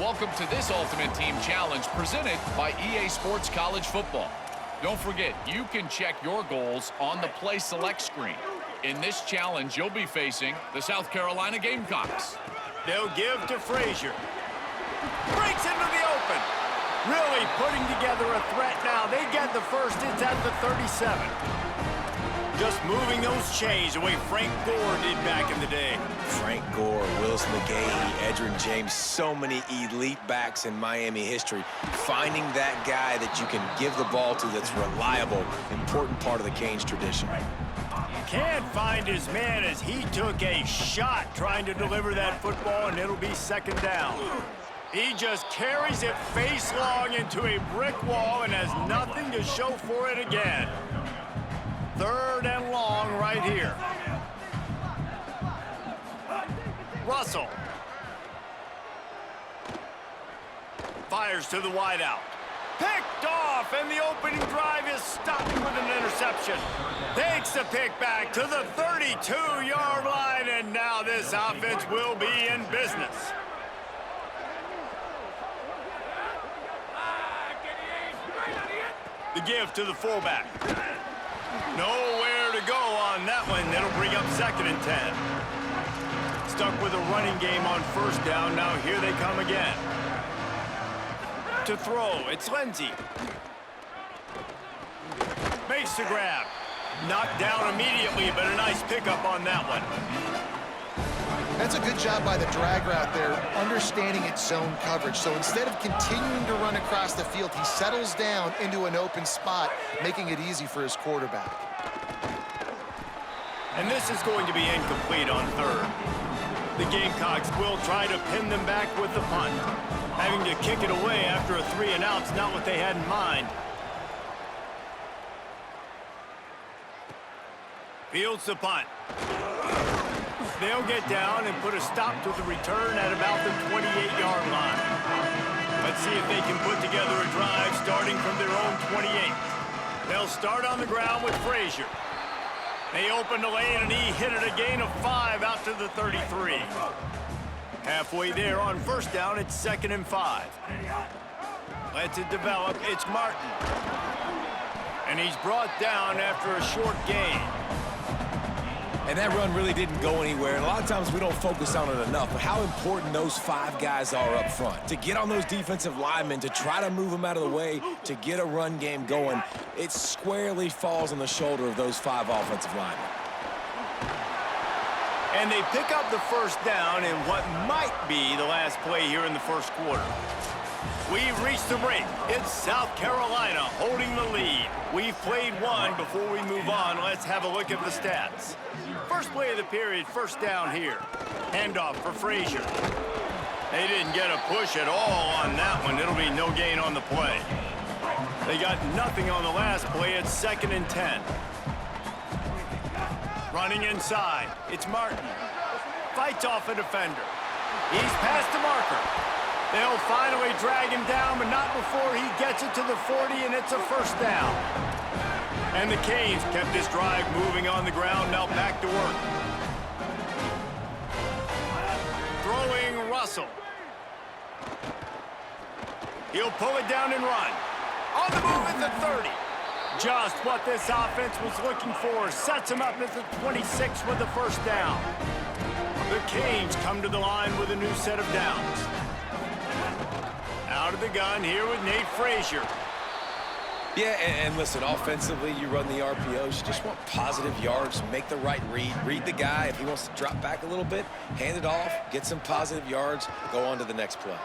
Welcome to this Ultimate Team Challenge presented by EA Sports College Football. Don't forget, you can check your goals on the Play Select screen. In this challenge, you'll be facing the South Carolina Gamecocks. They'll give to Frazier. Breaks into the open. Really putting together a threat now. They get the first. It's at the 37. Just moving those chains the way Frank Gore did back in the day. Frank Gore, Willis McGahee, Edgerrin James, so many elite backs in Miami history. Finding that guy that you can give the ball to that's reliable, important part of the Canes tradition. Can't find his man as he took a shot trying to deliver that football, and it'll be second down. He just carries it face long into a brick wall and has nothing to show for it again. Third and long right here. Russell. Fires to the wideout. Picked off, and the opening drive is stopped with an interception. Takes the pick back to the 32-yard line, and now this offense will be in business. The give to the fullback. Nowhere to go on that one. That'll bring up second and 10. Stuck with a running game on first down. Now here they come again. To throw, it's Lindsey. Makes the grab. Knocked down immediately, but a nice pickup on that one. That's a good job by the drag route there, understanding its zone coverage. So instead of continuing to run across the field, he settles down into an open spot, making it easy for his quarterback. And this is going to be incomplete on third. The Gamecocks will try to pin them back with the punt. Having to kick it away after a 3-and-out's not what they had in mind. Fields the punt. They'll get down and put a stop to the return at about the 28-yard line. Let's see if they can put together a drive starting from their own 28. They'll start on the ground with Frazier. They open the lane, and he hit it a gain of 5 out to the 33. Halfway there on first down, it's 2nd and 5. Lets it develop. It's Martin. And he's brought down after a short gain. And that run really didn't go anywhere. And a lot of times we don't focus on it enough, but how important those 5 guys are up front. To get on those defensive linemen, to try to move them out of the way, to get a run game going, it squarely falls on the shoulder of those 5 offensive linemen. And they pick up the first down in what might be the last play here in the first quarter. We've reached the break. It's South Carolina holding the lead. We've played one. Before we move on, let's have a look at the stats. First play of the period, first down here. Handoff for Frazier. They didn't get a push at all on that one. It'll be no gain on the play. They got nothing on the last play. It's 2nd and 10. Running inside. It's Martin. Fights off a defender. He's past the marker. They'll finally drag him down, but not before he gets it to the 40, and it's a first down. And the Canes kept this drive moving on the ground, now back to work. Throwing Russell. He'll pull it down and run. On the move at the 30. Just what this offense was looking for. Sets him up at the 26 with the first down. The Canes come to the line with a new set of downs. Out of the gun here with Nate Frazier. Yeah, and listen, offensively, you run the RPOs. You just want positive yards, make the right read the guy. If he wants to drop back a little bit, hand it off, get some positive yards, go on to the next play.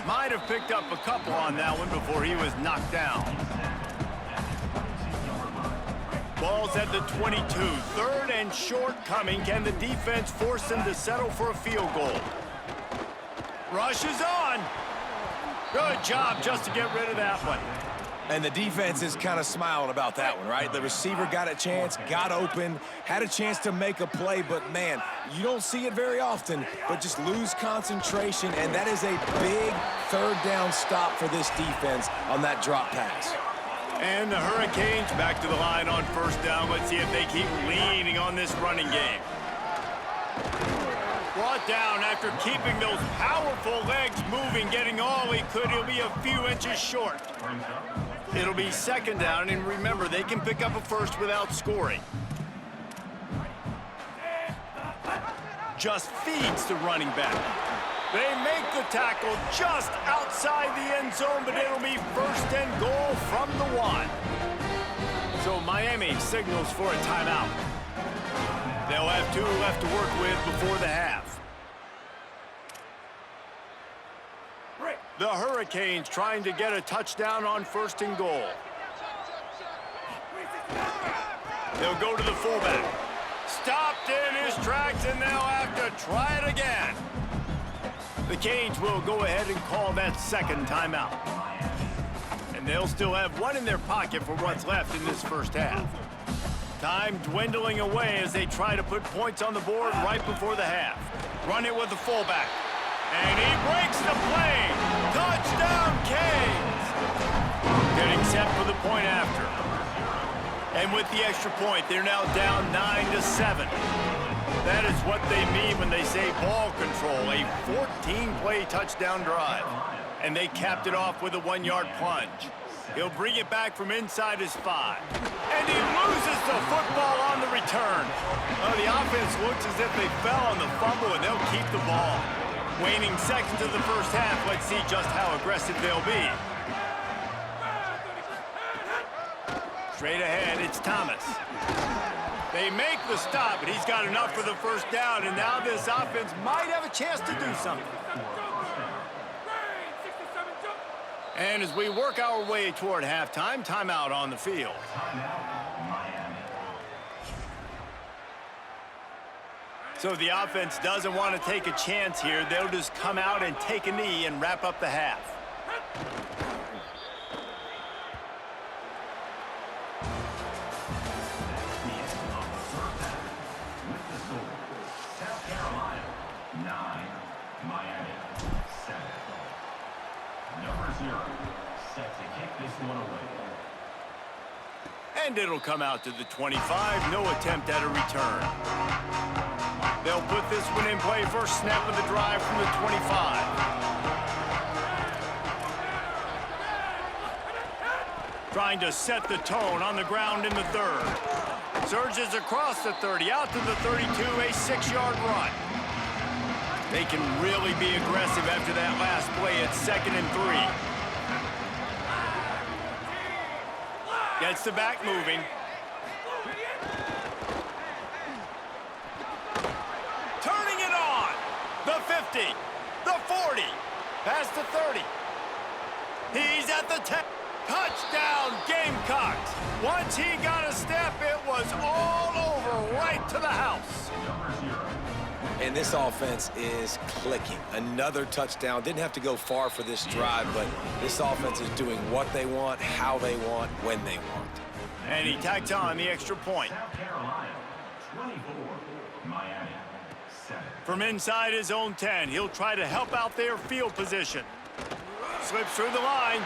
Might have picked up a couple on that one before he was knocked down. Ball's at the 22. Third and short coming. Can the defense force them to settle for a field goal? Rush is on. Good job just to get rid of that one. And the defense is kind of smiling about that one, right? The receiver got a chance, got open, had a chance to make a play, but man, you don't see it very often, but just lose concentration, and that is a big third down stop for this defense on that drop pass. And the Hurricanes back to the line on first down. Let's see if they keep leaning on this running game. brought down after keeping those powerful legs moving, getting all he could. He'll be a few inches short. It'll be second down, and remember, they can pick up a first without scoring. Just feeds the running back. They make the tackle just outside the end zone, but it'll be first and goal from the 1. So Miami signals for a timeout. They'll have 2 left to work with before the half. The Hurricanes trying to get a touchdown on first and goal. They'll go to the fullback. Stopped in his tracks, and they'll have to try it again. The Canes will go ahead and call that second timeout. And they'll still have 1 in their pocket for what's left in this first half. Time dwindling away as they try to put points on the board right before the half. Run it with the fullback. And he breaks the play. Touchdown, Canes! Getting set for the point after. And with the extra point, they're now down 9-7. That is what they mean when they say ball control, a 14-play touchdown drive. And they capped it off with a 1-yard plunge. He'll bring it back from inside his 5. And he loses the football on the return. Well, the offense looks as if they fell on the fumble, and they'll keep the ball. Waning seconds of the first half, let's see just how aggressive they'll be. Straight ahead, it's Thomas. They make the stop, but he's got enough for the first down, and now this offense might have a chance to do something. And as we work our way toward halftime, timeout on the field. So the offense doesn't want to take a chance here. They'll just come out and take a knee and wrap up the half. And it'll come out to the 25. No attempt at a return. They'll put this one in play. First snap of the drive from the 25. Trying to set the tone on the ground in the 3rd. Surges across the 30, out to the 32, a 6-yard run. They can really be aggressive after that last play at 2nd and 3. Gets the back moving. Turning it on. The 50, the 40, past the 30. He's at the 10. Touchdown, Gamecocks. Once he got a step, it was all over right to the house. And this offense is clicking. Another touchdown. Didn't have to go far for this drive, but this offense is doing what they want, how they want, when they want. And he tacks on the extra point. From inside his own 10, he'll try to help out their field position. Slips through the line.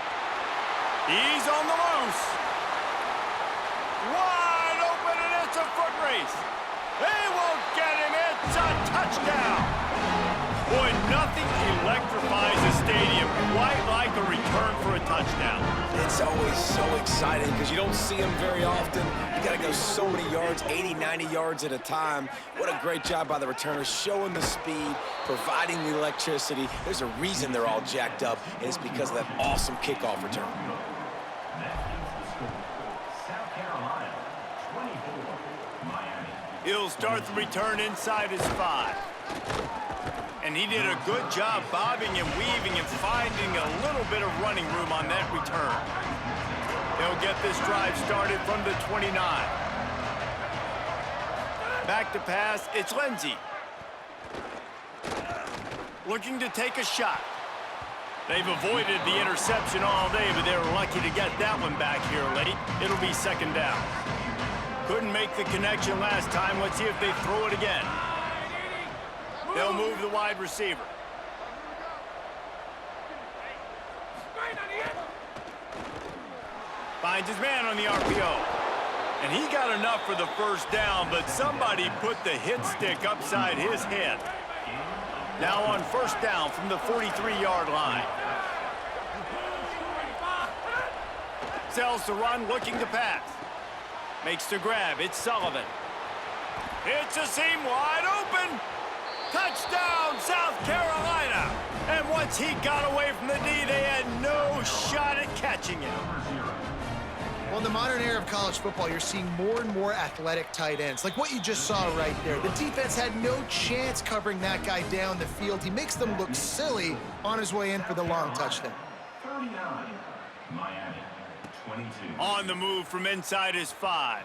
He's on the loose. Wide open, and it's a foot race. They won't get him. It's a touchdown. Boy, nothing electrifies a stadium quite like a return for a touchdown. It's always so exciting because you don't see them very often. You got to go so many yards, 80, 90 yards at a time. What a great job by the returners, showing the speed, providing the electricity. There's a reason they're all jacked up, and it's because of that awesome kickoff return. He'll start the return inside his 5. And he did a good job bobbing and weaving and finding a little bit of running room on that return. They'll get this drive started from the 29. Back to pass, it's Lindsey. Looking to take a shot. They've avoided the interception all day, but they were lucky to get that one back here late. It'll be second down. Couldn't make the connection last time. Let's see if they throw it again. They'll move the wide receiver. Finds his man on the RPO. And he got enough for the first down, but somebody put the hit stick upside his head. Now on first down from the 43-yard line. Sells the run, looking to pass. Makes the grab. It's Sullivan. It's a seam wide open. Touchdown, South Carolina. And once he got away from the D, they had no shot at catching him. Well, in the modern era of college football, you're seeing more and more athletic tight ends, like what you just saw right there. The defense had no chance covering that guy down the field. He makes them look silly on his way in for the long touchdown. 39, Miami, 22. On the move from inside his 5.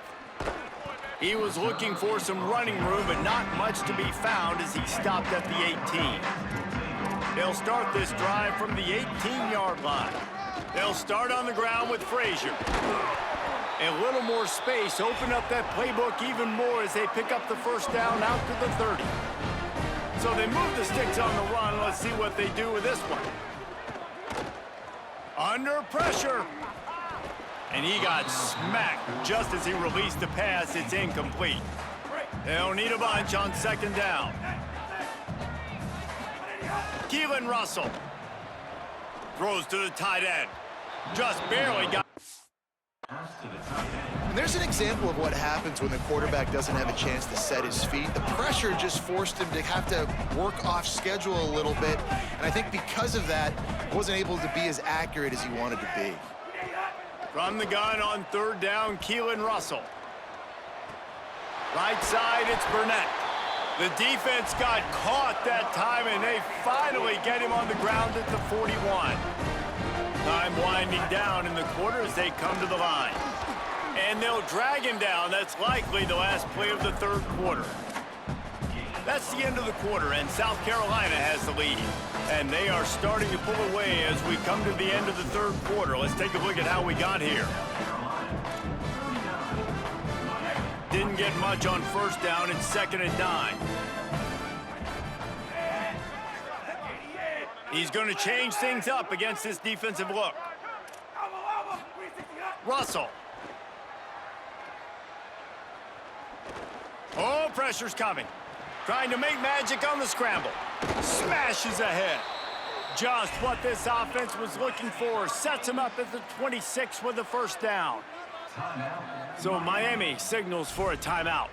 He was looking for some running room, but not much to be found as he stopped at the 18. They'll start this drive from the 18-yard line. They'll start on the ground with Frazier. A little more space, open up that playbook even more as they pick up the first down out to the 30. So they move the sticks on the run. Let's see what they do with this one. Under pressure. And he got smacked just as he released the pass. It's incomplete. They'll need a bunch on second down. Keelan Russell throws to the tight end. Just barely got. And there's an example of what happens when the quarterback doesn't have a chance to set his feet. The pressure just forced him to have to work off schedule a little bit. And I think because of that, he wasn't able to be as accurate as he wanted to be. From the gun on third down, Keelan Russell. Right side, it's Burnett. The defense got caught that time, and they finally get him on the ground at the 41. Time winding down in the quarter as they come to the line. And they'll drag him down. That's likely the last play of the third quarter. That's the end of the quarter, and South Carolina has the lead. And they are starting to pull away as we come to the end of the third quarter. Let's take a look at how we got here. Didn't get much on first down. It's 2nd and 9. He's going to change things up against this defensive look. Russell. Oh, pressure's coming. Trying to make magic on the scramble. Smashes ahead. Just what this offense was looking for. Sets him up at the 26 with the first down. So Miami signals for a timeout.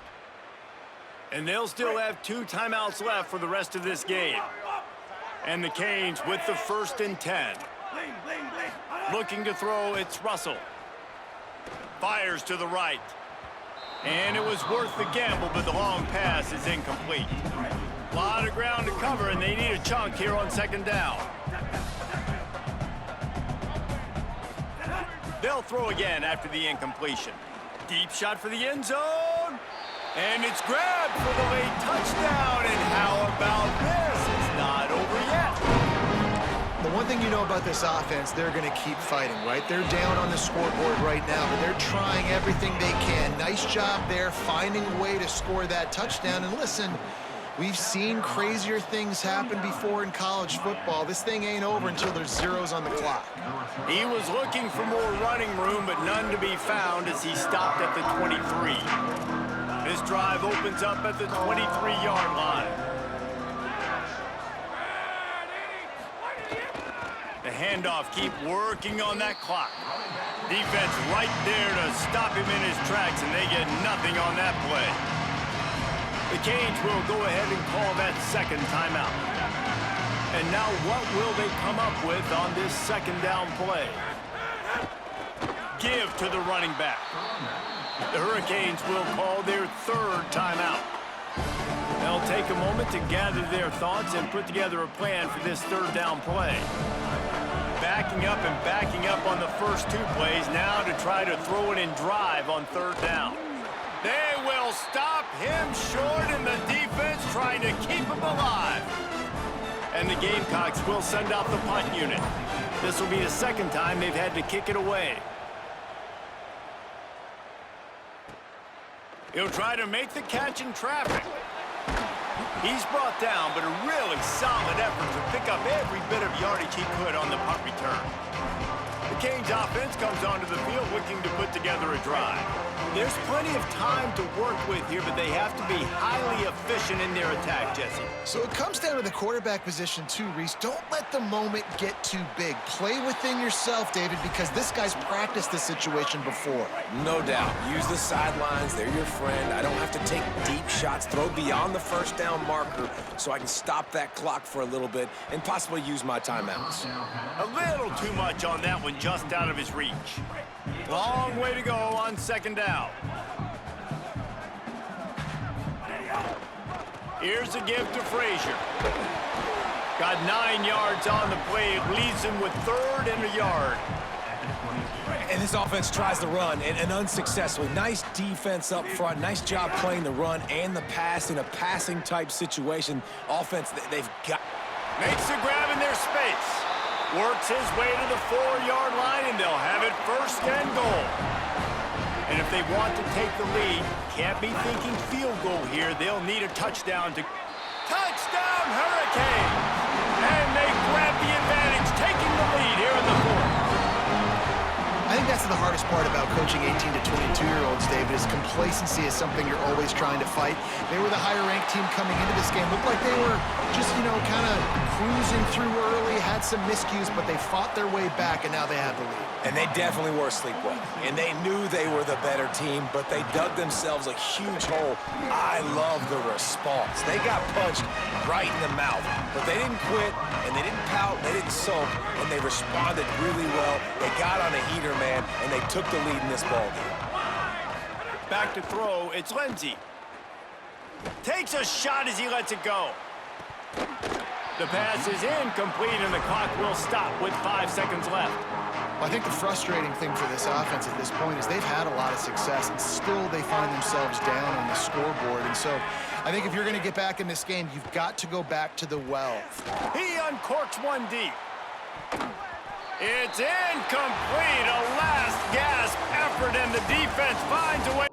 And they'll still have 2 timeouts left for the rest of this game. And the Canes with the 1st and 10. Looking to throw, it's Russell. Fires to the right. And it was worth the gamble, but the long pass is incomplete. A lot of ground to cover, and they need a chunk here on second down. They'll throw again after the incompletion. Deep shot for the end zone. And it's grabbed for the late touchdown. And how about this? It's not over yet. The one thing you know about this offense, they're going to keep fighting, right? They're down on the scoreboard right now, but they're trying everything they can. Nice job there, finding a way to score that touchdown. And listen, we've seen crazier things happen before in college football. This thing ain't over until there's zeros on the clock. He was looking for more running room, but none to be found as he stopped at the 23. This drive opens up at the 23-yard line. The handoff, keep working on that clock. Defense right there to stop him in his tracks, and they get nothing on that play. The Canes will go ahead and call that second timeout. And now what will they come up with on this second down play? Give to the running back. The Hurricanes will call their 3rd timeout. They'll take a moment to gather their thoughts and put together a plan for this 3rd down play. Backing up and backing up on the first 2 plays now to try to throw it in drive on 3rd down. They will stop him short, and the defense trying to keep him alive. And the Gamecocks will send out the punt unit. This will be the 2nd time they've had to kick it away. He'll try to make the catch in traffic. He's brought down, but a really solid effort to pick up every bit of yardage he could on the punt return. The Canes offense comes onto the field looking to put together a drive. There's plenty of time to work with here, but they have to be highly efficient in their attack, Jesse. So it comes down to the quarterback position too, Reese. Don't let the moment get too big. Play within yourself, David, because this guy's practiced this situation before. No doubt. Use the sidelines. They're your friend. I don't have to take deep shots, throw beyond the first down marker so I can stop that clock for a little bit and possibly use my timeouts. A little too much on that one, just out of his reach. Long way to go on second down. Here's a give to Frazier. Got 9 yards on the play. Leads him with 3rd and a yard. And this offense tries to run, and unsuccessfully. Nice defense up front. Nice job playing the run and the pass in a passing-type situation. Offense, they've got... Makes a grab in their space. Works his way to the 4-yard line, and they'll have it 1st and goal. And if they want to take the lead, can't be thinking field goal here. They'll need a touchdown to... Touchdown, Hurricanes! And they grab the advantage, taking the lead here in the 4th. I think that's the hardest part about coaching 18 to 22-year-olds, David, is complacency is something you're always trying to fight. They were the higher-ranked team coming into this game. Looked like they were just, kind of cruising through early, had some miscues, but they fought their way back, and now they have the lead. And they definitely were sleepwalking. And they knew they were the better team, but they dug themselves a huge hole. I love the response. They got punched right in the mouth, but they didn't quit, and they didn't pout, they didn't sulk, and they responded really well. They got on a heater, man, and they took the lead in this ballgame. Back to throw, it's Lindsey. Takes a shot as he lets it go. The pass is incomplete, and the clock will stop with 5 seconds left. I think the frustrating thing for this offense at this point is they've had a lot of success, and still they find themselves down on the scoreboard. And so I think if you're going to get back in this game, you've got to go back to the well. He uncorks one deep. It's incomplete. A last gasp effort, and the defense finds a way